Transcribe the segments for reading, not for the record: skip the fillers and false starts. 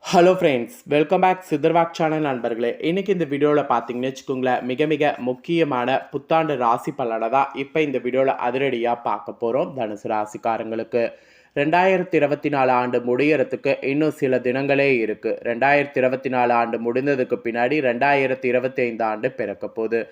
Hello friends, welcome back சித்தர்வாக் channel நண்பர்களே. இன்றைக்கி இந்த வீடியோவில் பார்த்தீங்கன்னு வச்சுக்கோங்களேன், மிக மிக முக்கியமான புத்தாண்டு ராசி பலனை தான் இப்போ இந்த வீடியோவில் அதிரடியாக பார்க்க போகிறோம். தனுசு ராசிக்காரங்களுக்கு 2024 ஆண்டு முடியறதுக்கு இன்னும் சில தினங்களே இருக்குது. 2024 ஆண்டு முடிந்ததுக்கு பின்னாடி 2025 ஆண்டு பிறக்க போகுது.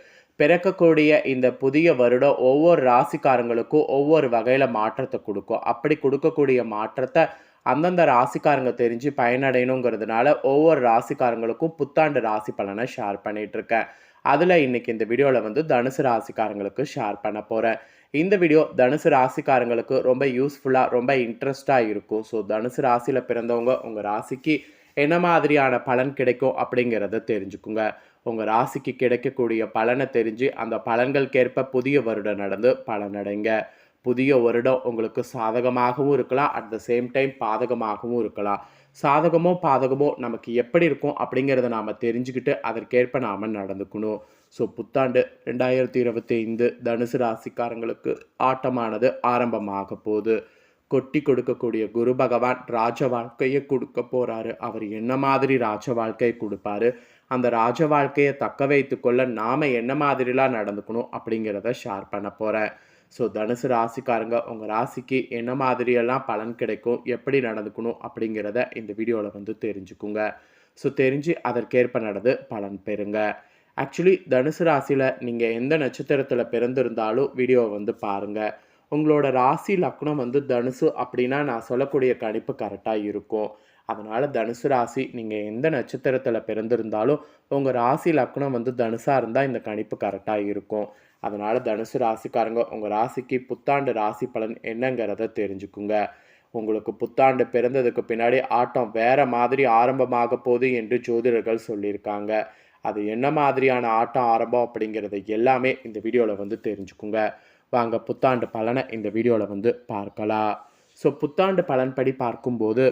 பிறக்கக்கூடிய இந்த புதிய வருடம் ஒவ்வொரு ராசிக்காரங்களுக்கும் ஒவ்வொரு வகையில் மாற்றத்தை கொடுக்கும். அப்படி கொடுக்கக்கூடிய மாற்றத்தை அந்தந்த ராசிக்காரங்க தெரிஞ்சு பயனடையணுங்கிறதுனால ஒவ்வொரு ராசிக்காரங்களுக்கும் புத்தாண்டு ராசி பலனை ஷேர் பண்ணிட்டு இருக்கேன். அதில் இன்னைக்கு இந்த வீடியோவில் வந்து தனுசு ராசிக்காரங்களுக்கு ஷேர் பண்ண போகிறேன். இந்த வீடியோ தனுசு ராசிக்காரங்களுக்கு ரொம்ப யூஸ்ஃபுல்லாக ரொம்ப இன்ட்ரெஸ்டாக இருக்கும். ஸோ தனுசு ராசியில் பிறந்தவங்க உங்கள் ராசிக்கு என்ன மாதிரியான பலன் கிடைக்கும் அப்படிங்கிறத தெரிஞ்சுக்குங்க. உங்கள் ராசிக்கு கிடைக்கக்கூடிய பலனை தெரிஞ்சு அந்த பலன்களுக்கேற்ப புதிய வருடம் நடந்து பலனடைங்க. புதிய வருடம் உங்களுக்கு சாதகமாகவும் இருக்கலாம், அட் த சேம் டைம் பாதகமாகவும் இருக்கலாம். சாதகமோ பாதகமோ நமக்கு எப்படி இருக்கும் அப்படிங்கிறத நாம் தெரிஞ்சுக்கிட்டு அதற்கேற்ப நாம் நடந்துக்கணும். ஸோ புத்தாண்டு 2025 தனுசு ராசிக்காரங்களுக்கு ஆட்டமானது ஆரம்பமாக போகுது. கொட்டி கொடுக்கக்கூடிய குரு பகவான் ராஜ வாழ்க்கையை கொடுக்க போகிறாரு. அவர் என்ன மாதிரி ராஜ வாழ்க்கையை கொடுப்பாரு, அந்த ராஜ வாழ்க்கையை தக்க வைத்து கொள்ள நாம் என்ன மாதிரிலாம் நடந்துக்கணும் அப்படிங்கிறத ஷேர் பண்ண போகிறேன். ஸோ தனுசு ராசிக்காரங்க உங்கள் ராசிக்கு என்ன மாதிரியெல்லாம் பலன் கிடைக்கும், எப்படி நடந்துக்கணும் அப்படிங்கிறத இந்த வீடியோவில் வந்து தெரிஞ்சுக்குங்க. ஸோ தெரிஞ்சு அதற்கேற்ப நடந்து பலன் பெறுங்க. ஆக்சுவலி தனுசு ராசியில் நீங்கள் எந்த நட்சத்திரத்தில் பிறந்திருந்தாலும் வீடியோவை வந்து பாருங்கள். உங்களோட ராசி லக்னம் வந்து தனுசு அப்படின்னா நான் சொல்லக்கூடிய கணிப்பு கரெக்டாக இருக்கும். அதனால் தனுசு ராசி நீங்கள் எந்த நட்சத்திரத்தில் பிறந்திருந்தாலும் உங்கள் ராசி லக்னம் வந்து தனுசாக இருந்தால் இந்த கணிப்பு கரெக்டாக இருக்கும். அதனால் தனுசு ராசிக்காரங்க உங்கள் ராசிக்கு புத்தாண்டு ராசி பலன் என்னங்கிறத தெரிஞ்சுக்குங்க. உங்களுக்கு புத்தாண்டு பிறந்ததுக்கு பின்னாடி ஆட்டம் வேற மாதிரி ஆரம்பமாக போகுது என்று ஜோதிடர்கள் சொல்லியிருக்காங்க. அது என்ன மாதிரியான ஆட்டம் ஆரம்பம் அப்படிங்கிறத எல்லாமே இந்த வீடியோவில் வந்து தெரிஞ்சுக்குங்க. வாங்க புத்தாண்டு பலனை இந்த வீடியோவில் வந்து பார்க்கலாம். ஸோ புத்தாண்டு பலன்படி பார்க்கும்போது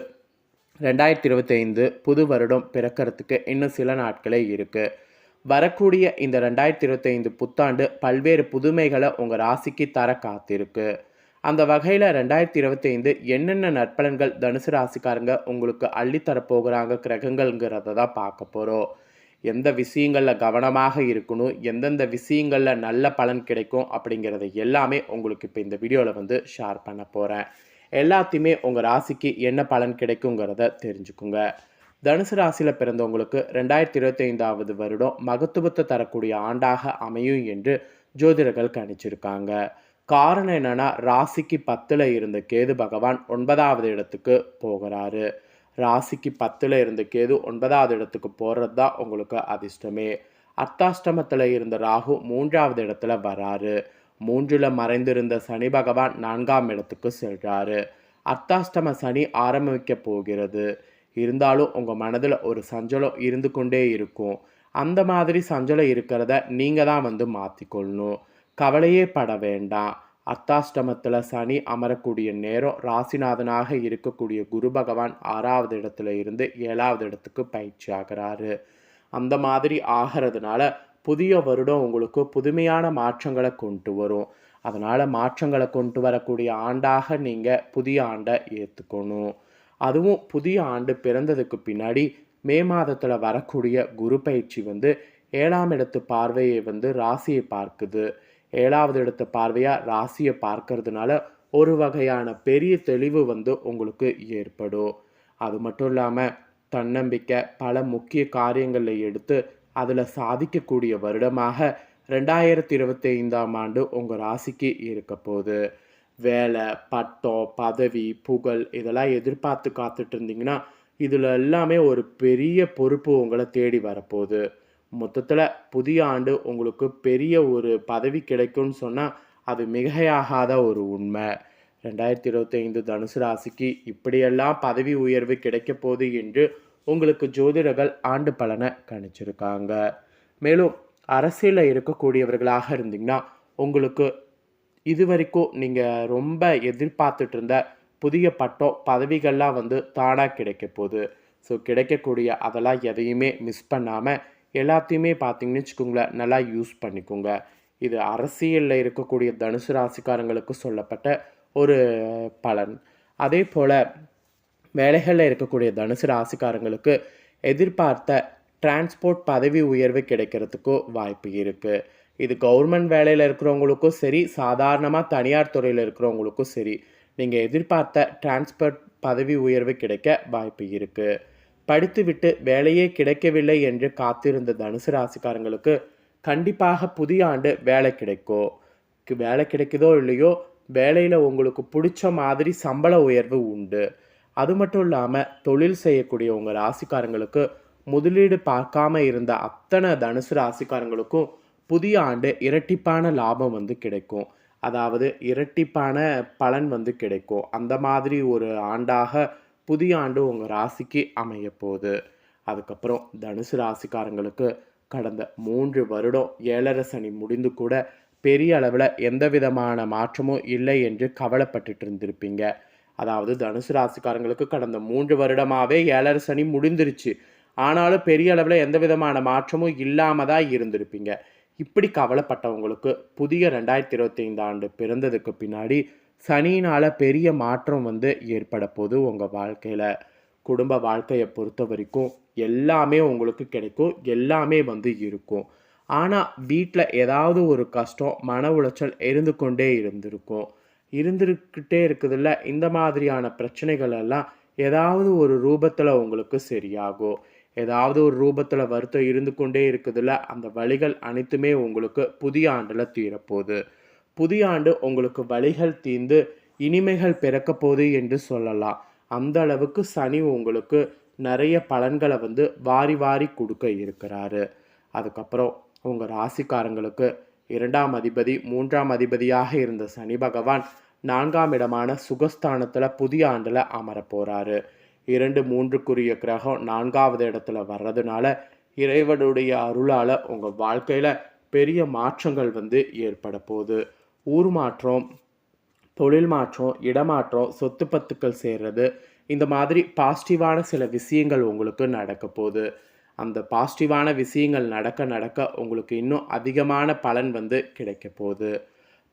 2025 புது வருடம் பிறக்கிறதுக்கு இன்னும் சில நாட்களே இருக்குது. வரக்கூடிய இந்த 2025 புத்தாண்டு பல்வேறு புதுமைகளை உங்கள் ராசிக்கு தர காத்திருக்கு. அந்த வகையில் 2025 என்னென்ன நற்பலன்கள் தனுசு ராசிக்காரங்க உங்களுக்கு அள்ளித்தரப்போகிறாங்க கிரகங்கள்ங்கிறத தான் பார்க்க போகிறோம். எந்த விஷயங்களில் கவனமாக இருக்கணும், எந்தெந்த விஷயங்களில் நல்ல பலன் கிடைக்கும் அப்படிங்கிறத எல்லாமே உங்களுக்கு இப்போ இந்த வீடியோவில் வந்து ஷேர் பண்ண போகிறேன். எல்லாத்தையுமே உங்கள் ராசிக்கு என்ன பலன் கிடைக்குங்கிறத தெரிஞ்சுக்குங்க. தனுசு ராசியில் பிறந்தவங்களுக்கு 2025 வருடம் மகத்துவத்தை தரக்கூடிய ஆண்டாக அமையும் என்று ஜோதிடர்கள் கணிச்சிருக்காங்க. காரணம் என்னன்னா, ராசிக்கு 10ல் இருந்த கேது பகவான் 9வது இடத்துக்கு போகிறாரு. ராசிக்கு 10ல் இருந்த கேது 9வது இடத்துக்கு போகிறது தான் உங்களுக்கு அதிர்ஷ்டமே. அர்த்தாஷ்டமத்தில் இருந்த ராகு 3வது இடத்துல வராரு. 3ல் மறைந்திருந்த சனி பகவான் 4ஆம் இடத்துக்கு செல்றாரு. அர்த்தாஷ்டம சனி ஆரம்பிக்க போகிறது. இருந்தாலும் உங்கள் மனதில் ஒரு சஞ்சலம் இருந்து கொண்டே இருக்கும். அந்த மாதிரி சஞ்சலம் இருக்கிறத நீங்கள் தான் வந்து மாற்றிக்கொள்ளணும். கவலையே பட வேண்டாம். அர்த்தாஷ்டமத்தில் சனி அமரக்கூடிய நேரம் ராசிநாதனாக இருக்கக்கூடிய குரு பகவான் 6வது இடத்துல இருந்து 7வது இடத்துக்கு பயிற்சி ஆகிறாரு. அந்த மாதிரி ஆகிறதுனால புதிய வருடம் உங்களுக்கு புதுமையான மாற்றங்களை கொண்டு வரும். அதனால் மாற்றங்களை கொண்டு வரக்கூடிய ஆண்டாக நீங்கள் புதிய ஆண்டை ஏற்றுக்கணும். அதுவும் புதிய ஆண்டு பிறந்ததுக்கு பின்னாடி மே மாதத்தில் வரக்கூடிய குரு பயிற்சி வந்து 7ஆம் இடத்து பார்வையை வந்து ராசியை பார்க்குது. 7வது இடத்து பார்வையாக ராசியை பார்க்கறதுனால ஒரு வகையான பெரிய தெளிவு வந்து உங்களுக்கு ஏற்படும். அது மட்டும் இல்லாமல் தன்னம்பிக்கை பல முக்கிய காரியங்களில் எடுத்து அதில் சாதிக்கக்கூடிய வருடமாக 2025 ஆண்டு உங்கள் ராசிக்கு இருக்க போகுது. வேலை, பட்டம், பதவி, புகழ் இதெல்லாம் எதிர்பார்த்து காத்துட்டு இருந்தீங்கன்னா இதில் எல்லாமே ஒரு பெரிய பொறுப்பு உங்களை தேடி வரப்போகுது. மொத்தத்தில் புதிய ஆண்டு உங்களுக்கு பெரிய ஒரு பதவி கிடைக்கும்னு சொன்னால் அது மிகையாகாத ஒரு உண்மை. 2025 தனுசு ராசிக்கு இப்படியெல்லாம் பதவி உயர்வு கிடைக்க போகுது என்று உங்களுக்கு ஜோதிடர்கள் ஆண்டு பலனை கணிச்சிருக்காங்க. மேலும் அரசியலில் இருக்கக்கூடியவர்களாக இருந்தீங்கன்னா உங்களுக்கு இது வரைக்கும் நீங்கள் ரொம்ப எதிர்பார்த்துட்டு இருந்த புதிய பட்டம் பதவிகள்லாம் வந்து தானாக கிடைக்க போகுது. ஸோ கிடைக்கக்கூடிய அதெல்லாம் எதையுமே மிஸ் பண்ணாமல் எல்லாத்தையுமே பார்த்தீங்கன்னு வச்சுக்கோங்களேன், நல்லா யூஸ் பண்ணிக்கோங்க. இது அரசியலில் இருக்கக்கூடிய தனுசு ராசிக்காரங்களுக்கு சொல்லப்பட்ட ஒரு பலன். அதே போல் வேலைகளில் இருக்கக்கூடிய தனுசு ராசிக்காரங்களுக்கு எதிர்பார்த்த டிரான்ஸ்போர்ட் பதவி உயர்வு கிடைக்கிறதுக்கும் வாய்ப்பு இருக்குது. இது கவர்மெண்ட் வேலையில் இருக்கிறவங்களுக்கும் சரி, சாதாரணமாக தனியார் துறையில் இருக்கிறவங்களுக்கும் சரி, நீங்கள் எதிர்பார்த்த டிரான்ஸ்போர்ட் பதவி உயர்வு கிடைக்க வாய்ப்பு இருக்குது. படித்துவிட்டு வேலையே கிடைக்கவில்லை என்று காத்திருந்த தனுசு ராசிக்காரங்களுக்கு கண்டிப்பாக புதிய ஆண்டு வேலை கிடைக்கும். வேலை கிடைக்குதோ இல்லையோ, வேலையில் உங்களுக்கு பிடிச்ச மாதிரி சம்பள உயர்வு உண்டு. அது மட்டும் இல்லாமல் தொழில் செய்யக்கூடிய உங்கள் ராசிக்காரங்களுக்கு முதலீடு பார்க்காம இருந்த அத்தனை தனுசு ராசிக்காரங்களுக்கும் புதிய ஆண்டு இரட்டிப்பான லாபம் வந்து கிடைக்கும். அதாவது இரட்டிப்பான பலன் வந்து கிடைக்கும். அந்த மாதிரி ஒரு ஆண்டாக புதிய ஆண்டு உங்கள் ராசிக்கு அமைய போகுது. அதுக்கப்புறம் தனுசு ராசிக்காரங்களுக்கு கடந்த 3 வருடம் 7.5 சனி முடிந்து கூட பெரிய அளவில் எந்த விதமான மாற்றமும் இல்லை என்று கவலைப்பட்டுட்டு இருந்திருப்பீங்க. அதாவது தனுசு ராசிக்காரங்களுக்கு கடந்த 3 வருடமாகவே 7.5 சனி முடிந்துருச்சு. ஆனாலும் பெரிய அளவில் எந்த விதமான மாற்றமும் இல்லாமல் தான் இருந்திருப்பீங்க. இப்படி கவலைப்பட்டவங்களுக்கு புதிய 2025 ஆண்டு பிறந்ததுக்கு பின்னாடி சனியினால் பெரிய மாற்றம் வந்து ஏற்பட போது உங்கள் வாழ்க்கையில். குடும்ப வாழ்க்கையை பொறுத்த வரைக்கும் எல்லாமே உங்களுக்கு கிடைக்கும், எல்லாமே வந்து இருக்கும். ஆனால் வீட்டில் ஏதாவது ஒரு கஷ்டம், மன உளைச்சல் இருந்து கொண்டே இருந்துக்கிட்டே இருக்குதுல்ல. இந்த மாதிரியான பிரச்சனைகள் எல்லாம் ஏதாவது ஒரு ரூபத்தில் உங்களுக்கு சரியாகும். ஏதாவது ஒரு ரூபத்தில் வருத்தம் இருந்து கொண்டே இருக்குதுல்ல, அந்த வலிகள் அனைத்துமே உங்களுக்கு புதிய ஆண்டில் தீரப்போகுது. புதிய ஆண்டு உங்களுக்கு வலிகள் தீர்ந்து இனிமைகள் பிறக்க போகுது என்று சொல்லலாம். அந்த அளவுக்கு சனி உங்களுக்கு நிறைய பலன்களை வந்து வாரி வாரி கொடுக்க இருக்கிறாரு. அதுக்கப்புறம் உங்கள் ராசிக்காரங்களுக்கு 2ஆம் அதிபதி 3ஆம் அதிபதியாக இருந்த சனி பகவான் 4ஆம் இடமான சுகஸ்தானத்தில் புதிய ஆண்டில் அமர போகிறாரு. 2, 3க்குரிய கிரகம் 4ஆவது இடத்துல வர்றதுனால இறைவனுடைய அருளால் உங்கள் வாழ்க்கையில் பெரிய மாற்றங்கள் வந்து ஏற்பட போகுது. ஊர் மாற்றம், தொழில் மாற்றம், இடமாற்றம், சொத்து பத்துக்கள் சேர்றது, இந்த மாதிரி பாசிட்டிவான சில விஷயங்கள் உங்களுக்கு நடக்க போகுது. அந்த பாசிட்டிவான விஷயங்கள் நடக்க நடக்க உங்களுக்கு இன்னும் அதிகமான பலன் வந்து கிடைக்க போகுது.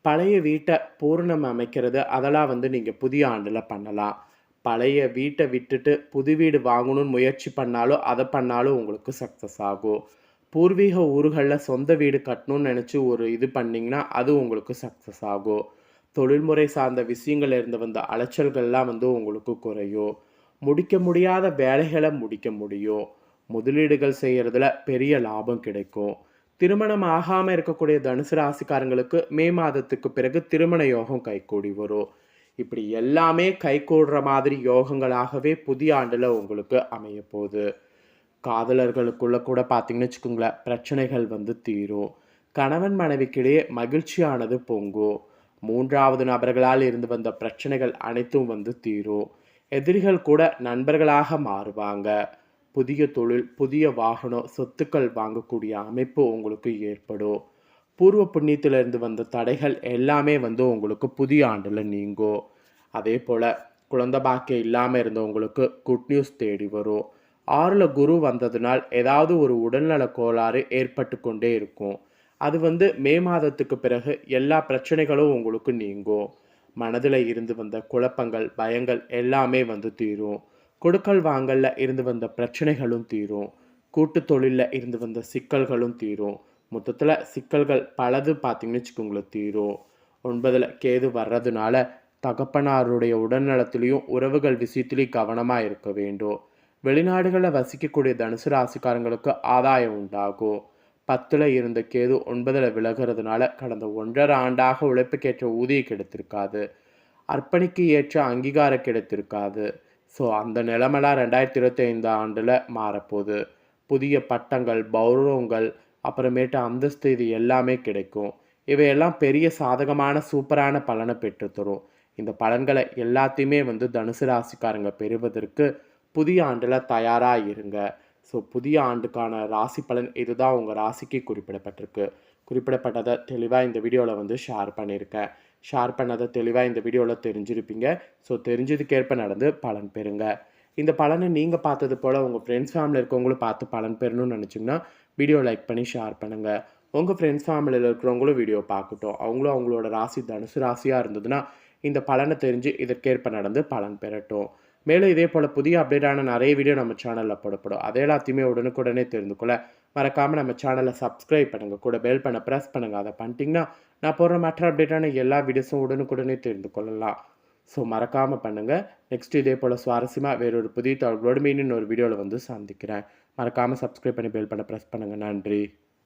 பழைய வீட்டை பூரணம் அமைக்கிறது அதெல்லாம் வந்து நீங்கள் புதிய ஆண்டில் பண்ணலாம். பழைய வீட்டை விட்டுட்டு புது வீடு வாங்கணும்னு முயற்சி பண்ணாலும் அதை பண்ணாலும் உங்களுக்கு சக்ஸஸ் ஆகும். பூர்வீக ஊர்களில் சொந்த வீடு கட்டணும்னு நினச்சி ஒரு இது பண்ணிங்கன்னா அது உங்களுக்கு சக்ஸஸ் ஆகும். தொழில்முறை சார்ந்த விஷயங்கள் இருந்து வந்த அலைச்சல்கள்லாம் வந்து உங்களுக்கு குறையும். முடிக்க முடியாத வேலைகளை முடிக்க முடியும். முதலீடுகள் செய்கிறதுல பெரிய லாபம் கிடைக்கும். திருமணம் ஆகாமல் இருக்கக்கூடிய தனுசு ராசிக்காரங்களுக்கு மே மாதத்துக்கு பிறகு திருமண யோகம் கைகூடி வரும். இப்படி எல்லாமே கைகூடுற மாதிரி யோகங்களாகவே புதிய ஆண்டில் உங்களுக்கு அமைய போகுது. காதலர்களுக்குள்ள கூட பார்த்தீங்கன்னு வச்சுக்கோங்களேன், பிரச்சனைகள் வந்து தீரும். கணவன் மனைவிக்கிடையே மகிழ்ச்சியானது பொங்கும். 3வது நபர்களால் இருந்து வந்த பிரச்சனைகள் அனைத்தும் வந்து தீரும். எதிரிகள் கூட நண்பர்களாக மாறுவாங்க. புதிய தொழில், புதிய வாகனம், சொத்துக்கள் வாங்கக்கூடிய அமைப்பு உங்களுக்கு ஏற்படும். பூர்வ புண்ணியத்திலிருந்து வந்த தடைகள் எல்லாமே வந்து உங்களுக்கு புதிய ஆண்டில் நீங்கும். அதே போல் குழந்தை பாக்கியம் இல்லாமல் இருந்தவங்களுக்கு குட் நியூஸ் தேடி வரும். 6ல் குரு வந்ததுனால் ஏதாவது ஒரு உடல்நல கோளாறு ஏற்பட்டு கொண்டே இருக்கும். அது வந்து மே மாதத்துக்கு பிறகு எல்லா பிரச்சனைகளும் உங்களுக்கு நீங்கும். மனதில் இருந்து வந்த குழப்பங்கள், பயங்கள் எல்லாமே வந்து தீரும். கொடுக்கல் வாங்கல்ல இருந்து வந்த பிரச்சனைகளும் தீரும். கூட்டு தொழிலில் இருந்து வந்த சிக்கல்களும் தீரும். மொத்தத்தில் சிக்கல்கள் பலது பார்த்தீங்கன்னு வச்சுக்கோங்களேன் தீரும். 9ல் கேது வர்றதுனால தகப்பனாருடைய உடல்நலத்திலையும் உறவுகள் விஷயத்திலையும் கவனமாக இருக்க வேண்டும். வெளிநாடுகளில் வசிக்கக்கூடிய தனுசு ராசிக்காரங்களுக்கு ஆதாயம் உண்டாகும். 10ல் இருந்த கேது 9ல் விலகிறதுனால கடந்த 1.5 ஆண்டாக உழைப்புக்கேற்ற ஊதியம் கிடைத்திருக்காது. அர்ப்பணிக்கு ஏற்ற அங்கீகாரம் கிடைத்திருக்காது. ஸோ அந்த நிலைமைலாம் 2025 ஆண்டில் மாறப்போகுது. புதிய பட்டங்கள், கௌரவங்கள், அப்புறமேட்டு அந்தஸ்து இது எல்லாமே கிடைக்கும். இவையெல்லாம் பெரிய சாதகமான சூப்பரான பலனை பெற்றுத்தரும். இந்த பலன்களை எல்லாத்தையுமே வந்து தனுசு ராசிக்காரங்க பெறுவதற்கு புதிய ஆண்டில் தயாராக இருங்க. ஸோ புதிய ஆண்டுக்கான ராசி பலன் இதுதான் உங்கள் ராசிக்கு குறிப்பிடப்பட்டிருக்கு. குறிப்பிடப்பட்டதை தெளிவாக இந்த வீடியோவில் வந்து ஷேர் பண்ணியிருக்கேன். ஷேர் பண்ணதை தெளிவாக இந்த வீடியோவில் தெரிஞ்சிருப்பீங்க. ஸோ தெரிஞ்சதுக்கேற்ப நடந்து பலன் பெறுங்க. இந்த பலனை நீங்கள் பார்த்தது போல் உங்கள் ஃப்ரெண்ட்ஸ் ஃபேமிலியில் இருக்கவங்களும் பார்த்து பலன் பெறணும்னு நினச்சிங்கன்னா வீடியோ லைக் பண்ணி ஷேர் பண்ணுங்கள். உங்கள் ஃப்ரெண்ட்ஸ் ஃபேமிலியில் இருக்கிறவங்களும் வீடியோ பார்க்கட்டும். அவங்களும் அவங்களோட ராசி தனுசு ராசியாக இருந்ததுன்னா இந்த பலனை தெரிஞ்சு இதற்கேற்ப நடந்து பலன் பெறட்டும். மேலும் இதே போல் புதிய அப்டேட்டான நிறைய வீடியோ நம்ம சேனலில் போடப்படும். அதை எல்லாத்தையுமே உடனுக்குடனே தெரிந்து கொள்ள மறக்காமல் நம்ம சேனலை சப்ஸ்கிரைப் பண்ணுங்கள். கூட பெல் பண்ண ப்ரெஸ் பண்ணுங்கள். அதை பண்ணிட்டீங்கன்னா நான் போடுற மற்ற அப்டேட்டான எல்லா வீடியோஸும் உடனுக்குடனே தெரிந்து கொள்ளலாம். ஸோ மறக்காமல் பண்ணுங்கள். நெக்ஸ்ட் இதே போல் சுவாரஸ்யமாக வேறொரு புதிய தகவலோடு மீண்டும் ஒரு வீடியோவில் வந்து சந்திக்கிறேன். மறக்காமல் சப்ஸ்கிரைப் பண்ணி பெல் பண்ண ப்ரெஸ் பண்ணுங்கள். நன்றி.